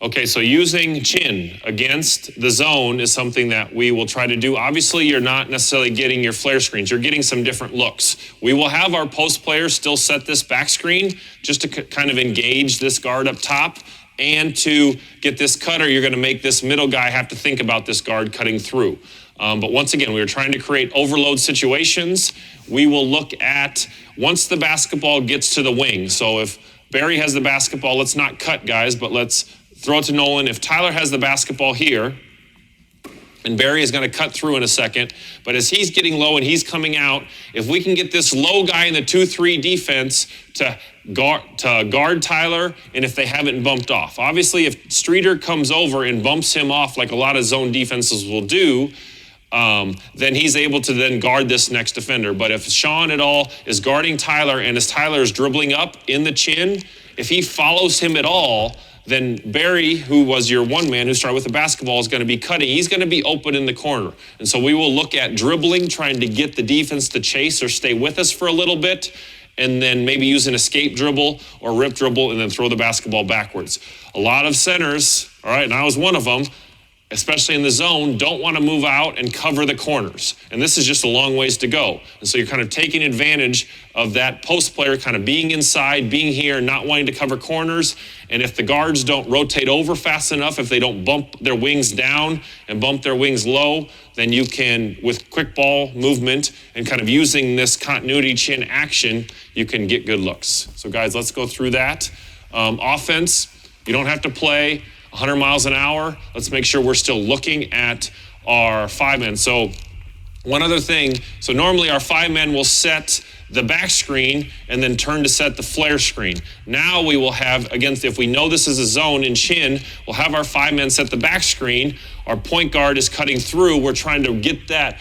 Okay, so using chin against the zone is something that we will try to do. Obviously, you're not necessarily getting your flare screens. You're getting some different looks. We will have our post players still set this back screen just to kind of engage this guard up top. And to get this cutter, you're going to make this middle guy have to think about this guard cutting through. But once again, we are trying to create overload situations. We will look at once the basketball gets to the wing. So if Barry has the basketball, let's not cut, guys, but let's throw it to Nolan. If Tyler has the basketball here, and Barry is going to cut through in a second, but as he's getting low and he's coming out, if we can get this low guy in the 2-3 defense to guard Tyler, and if they haven't bumped off. Obviously, if Streeter comes over and bumps him off like a lot of zone defenses will do, then he's able to then guard this next defender. But if Sean at all is guarding Tyler, and as Tyler is dribbling up in the chin, if he follows him at all, then Barry, who was your one man who started with the basketball, is going to be cutting. He's going to be open in the corner. And so we will look at dribbling, trying to get the defense to chase or stay with us for a little bit, and then maybe use an escape dribble or rip dribble and then throw the basketball backwards. A lot of centers, all right, and I was one of them, especially in the zone, don't want to move out and cover the corners. And this is just a long ways to go. And so you're kind of taking advantage of that post player kind of being inside, being here, not wanting to cover corners. And if the guards don't rotate over fast enough, if they don't bump their wings down and bump their wings low, then you can, with quick ball movement and kind of using this continuity chin action, you can get good looks. So guys, let's go through that. Offense, you don't have to play 100 miles an hour. Let's make sure we're still looking at our 5-men. So one other thing, so normally our 5-men will set the back screen and then turn to set the flare screen. Now we will have, again, if we know this is a zone in chin, we'll have our 5-men set the back screen. Our point guard is cutting through. We're trying to get that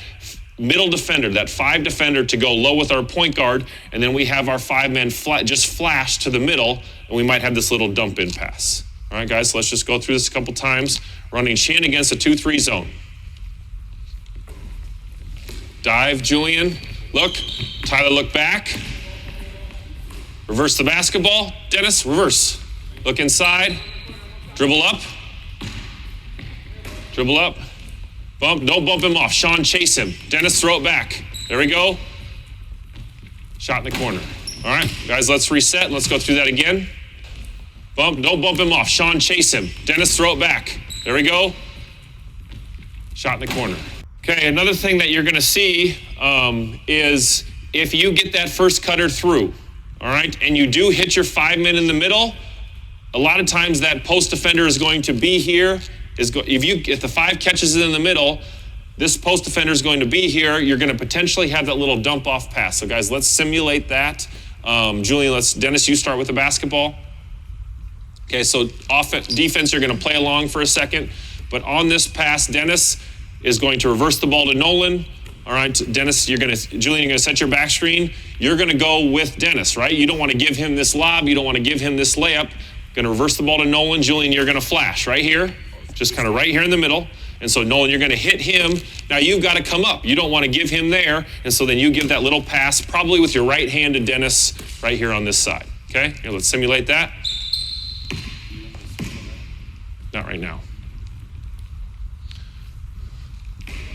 middle defender, that 5 defender, to go low with our point guard, and then we have our 5-men just flash to the middle, and we might have this little dump in pass. All right, guys, so let's just go through this a couple times. Running chin against a 2-3 zone. Dive, Julian. Look. Tyler, look back. Reverse the basketball. Dennis, reverse. Look inside. Dribble up. Dribble up. Bump. Don't bump him off. Sean, chase him. Dennis, throw it back. There we go. Shot in the corner. All right, guys, let's reset. And let's go through that again. Bump, don't bump him off. Sean, chase him. Dennis, throw it back. There we go. Shot in the corner. Okay, another thing that you're going to see is if you get that first cutter through, all right, and you do hit your 5-men in the middle, a lot of times that post defender is going to be here. If the 5 catches it in the middle, this post defender is going to be here. You're going to potentially have that little dump off pass. So guys, let's simulate that. Julian, Dennis, you start with the basketball. Okay, so defense, you're going to play along for a second. But on this pass, Dennis is going to reverse the ball to Nolan. All right, Dennis, Julian, you're going to set your back screen. You're going to go with Dennis, right? You don't want to give him this lob. You don't want to give him this layup. Going to reverse the ball to Nolan. Julian, you're going to flash right here, just kind of right here in the middle. And so Nolan, you're going to hit him. Now you've got to come up. You don't want to give him there. And so then you give that little pass, probably with your right hand to Dennis right here on this side. Okay, here, let's simulate that. Not right now.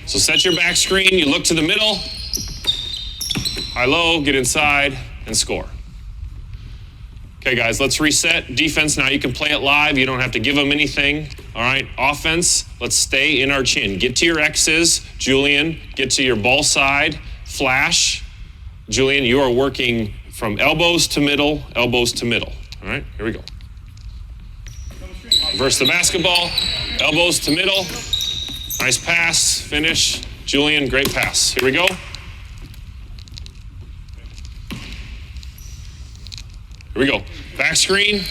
So set your back screen, you look to the middle, high-low, get inside, and score. Okay, guys, let's reset. Defense, now you can play it live. You don't have to give them anything. All right, offense, let's stay in our chin. Get to your X's. Julian, get to your ball side. Flash. Julian, you are working from elbows to middle, elbows to middle. All right, here we go. Reverse the basketball, elbows to middle. Nice pass, finish. Julian, great pass. Here we go. Here we go. Back screen,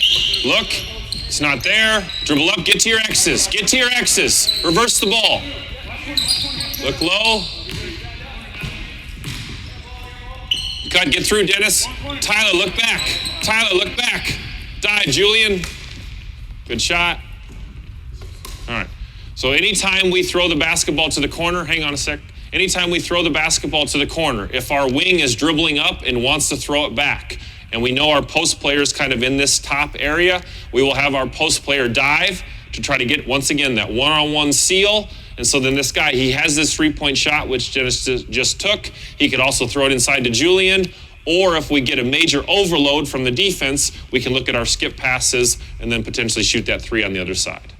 look, it's not there. Dribble up, get to your X's. Get to your X's. Reverse the ball. Look low. Cut, get through, Dennis. Tyler, look back. Tyler, look back. Dive, Julian. Good shot. All right. So anytime we throw the basketball to the corner, hang on a sec. Anytime we throw the basketball to the corner, if our wing is dribbling up and wants to throw it back, and we know our post player is kind of in this top area, we will have our post player dive, to try to get, once again, that one-on-one seal. And so then this guy, he has this three-point shot, which just took. He could also throw it inside to Julian. Or if we get a major overload from the defense, we can look at our skip passes and then potentially shoot that three on the other side.